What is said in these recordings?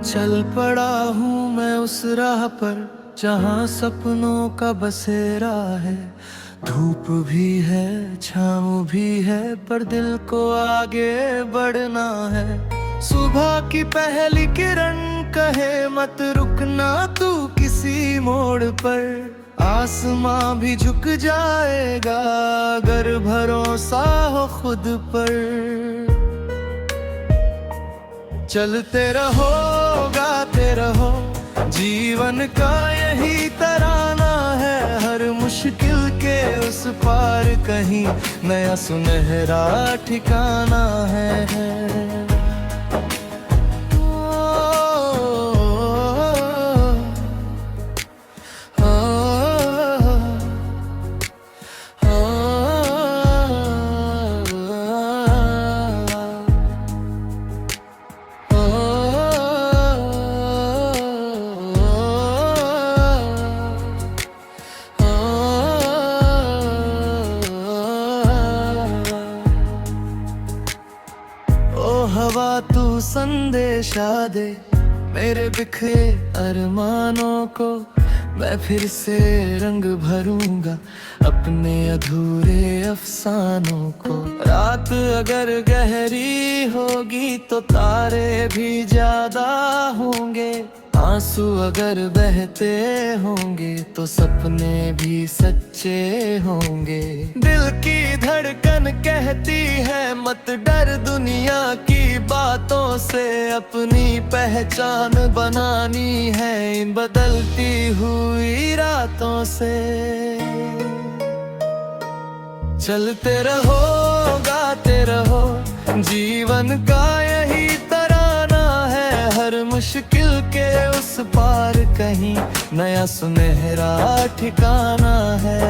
चल पड़ा हूँ मैं उस राह पर जहाँ सपनों का बसेरा है। धूप भी है छाँव भी है पर दिल को आगे बढ़ना है। सुबह की पहली किरण कहे मत रुकना तू किसी मोड़ पर। आसमां भी झुक जाएगा अगर भरोसा हो खुद पर। चलते रहो गाते रहो जीवन का यही तराना है। हर मुश्किल के उस पार कहीं नया सुनहरा ठिकाना है। हवा तू संदेशा दे मेरे बिखरे अरमानों को। मैं फिर से रंग भरूंगा अपने अधूरे अफसानों को। रात अगर गहरी होगी तो तारे भी ज्यादा होंगे। आंसू अगर बहते होंगे तो सपने भी सच्चे होंगे। दिल की धड़कन कहती है मत डर दुनिया की बातों से। अपनी पहचान बनानी है इन बदलती हुई रातों से। चलते रहो गाते रहो जीवन का यही तराना है। हर मुश्किल के उस पार कहीं नया सुनहरा ठिकाना है।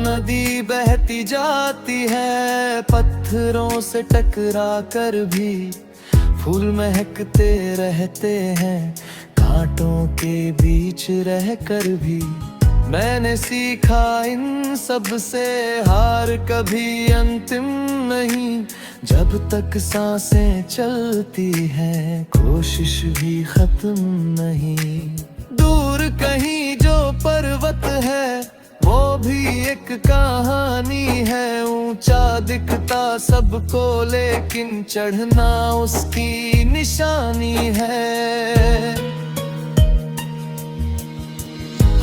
नदी बहती जाती है पत्थरों से टकरा कर भी। फूल महकते रहते हैं कांटों के बीच रह कर भी। मैंने सीखा इन सब से हार कभी अंतिम नहीं। जब तक सांसें चलती हैं कोशिश भी खत्म नहीं। दूर कहीं जो पर्वत है वो भी एक कहानी है। ऊंचा दिखता सबको लेकिन चढ़ना उसकी निशानी है।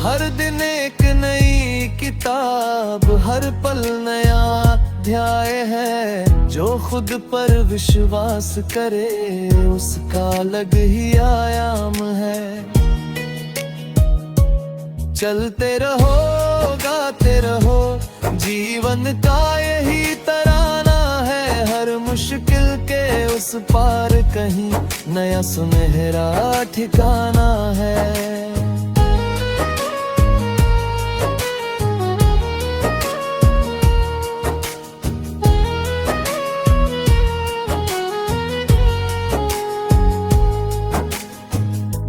हर दिन एक नई किताब हर पल नया अध्याय है। जो खुद पर विश्वास करे उसका अलग ही आयाम है। चलते रहो गाते रहो जीवन का यही तराना है। हर मुश्किल के उस पार कहीं नया सुनहरा ठिकाना है।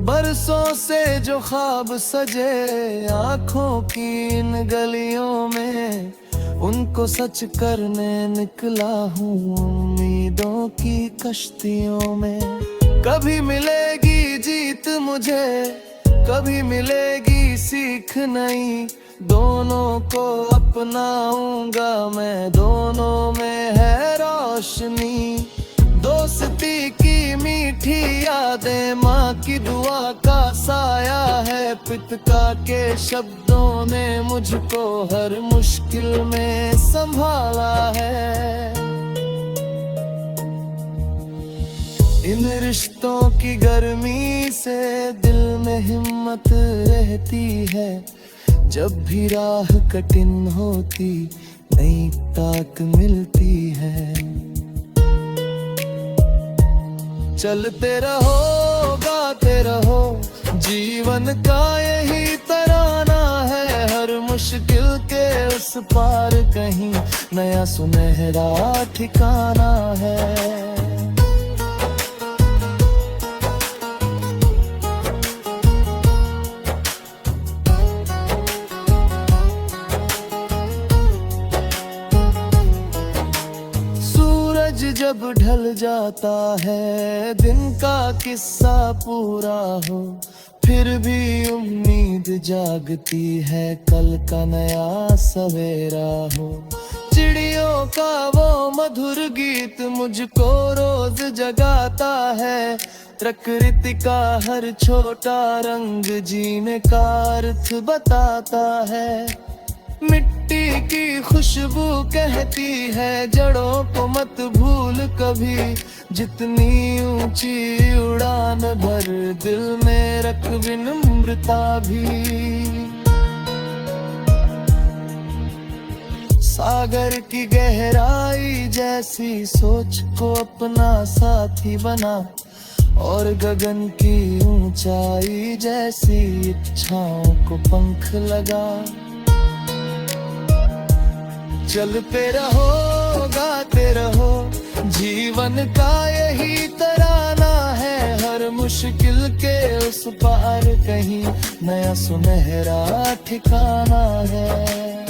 बरसों से जो ख्वाब सजे आँखों की इन गलियों में। उनको सच करने निकला हूँ उम्मीदों की कश्तियों में। कभी मिलेगी जीत मुझे कभी मिलेगी सीख नई। दोनों को अपनाऊंगा मैं दोनों में है रोशनी। दोस्ती की मीठी यादें माँ की दुआ का साया है। पिता के शब्दों ने मुझको हर मुश्किल में संभाला है। इन रिश्तों की गर्मी से दिल में हिम्मत रहती है। जब भी राह कठिन होती नई ताक मिलती है। चलते रहो गाते रहो जीवन का यही तराना है। हर मुश्किल के उस पार कहीं नया सुनहरा ठिकाना है। जब ढल जाता है, दिन का किस्सा पूरा हो, फिर भी उम्मीद जागती है, कल का नया सवेरा हो। चिड़ियों का वो मधुर गीत मुझको रोज जगाता है, प्रकृति का हर छोटा रंग जीने का अर्थ बताता है। मिट्टी की खुशबू कहती है जड़ों को मत भूल कभी, जितनी ऊंची उड़ान भर दिल में रख विनम्रता भी। सागर की गहराई जैसी सोच को अपना साथी बना, और गगन की ऊंचाई जैसी इच्छाओं को पंख लगा। चलते रहो, गाते रहो, जीवन का यही तराना है, हर मुश्किल के उस पार कहीं नया सुनहरा ठिकाना है।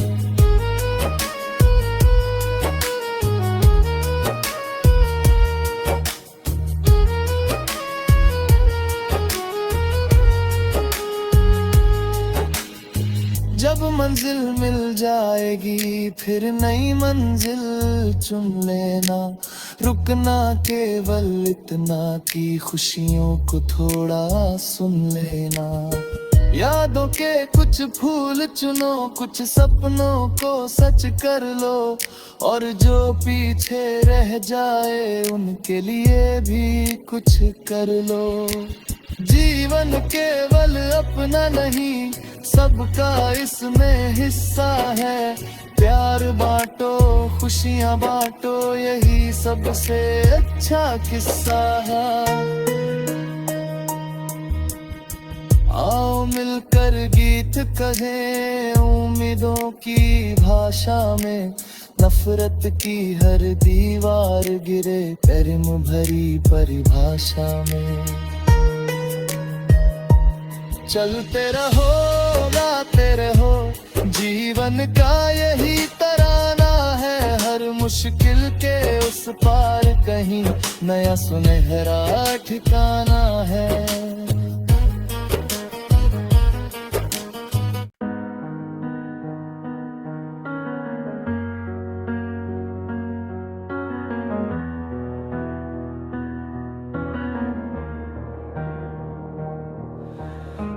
जब मंजिल मिल जाएगी फिर नई मंजिल चुन लेना, रुकना केवल इतना कि खुशियों को थोड़ा सुन लेना। यादों के कुछ फूल चुनो, कुछ सपनों को सच कर लो, और जो पीछे रह जाए उनके लिए भी कुछ कर लो। जीवन केवल अपना नहीं, सबका इसमें हिस्सा है, प्यार बांटो, खुशियां बांटो, यही सबसे अच्छा किस्सा है। आओ मिलकर गीत कहें उम्मीदों की भाषा में, नफरत की हर दीवार गिरे प्रेम भरी परिभाषा में। चलते रहो, गाते रहो, जीवन का यही तराना है, हर मुश्किल के उस पार कहीं नया सुनहरा ठिकाना है।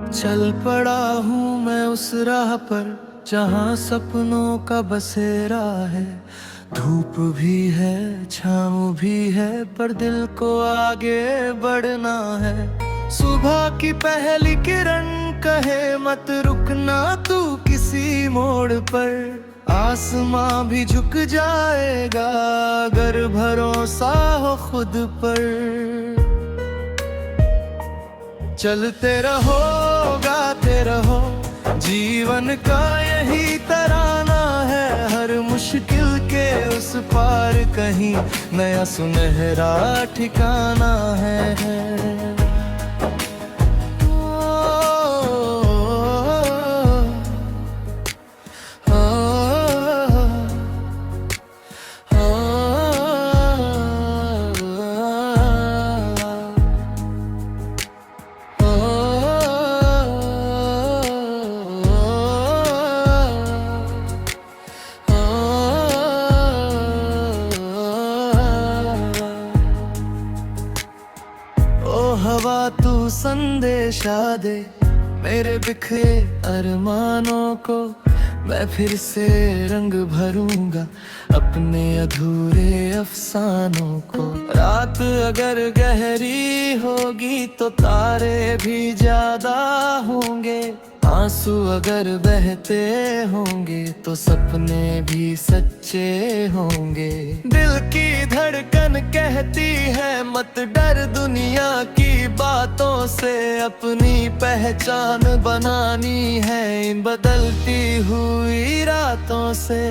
चल पड़ा हूँ मैं उस राह पर जहाँ सपनों का बसेरा है, धूप भी है छाँव भी है, पर दिल को आगे बढ़ना है। सुबह की पहली किरण कहे मत रुकना तू किसी मोड़ पर, आसमां भी झुक जाएगा अगर भरोसा हो खुद पर। चलते रहो, गाते रहो, जीवन का यही तराना है, हर मुश्किल के उस पार कहीं नया सुनहरा ठिकाना है। हवा तू संदेशा दे मेरे बिखरे अरमानों को, मैं फिर से रंग भरूंगा अपने अधूरे अफसानों को। रात अगर गहरी होगी तो तारे भी ज्यादा होंगे, आंसू अगर बहते होंगे तो सपने भी सच्चे होंगे। दिल की धड़कन कहती है मत डर दुनिया की बातों से, अपनी पहचान बनानी है इन बदलती हुई रातों से।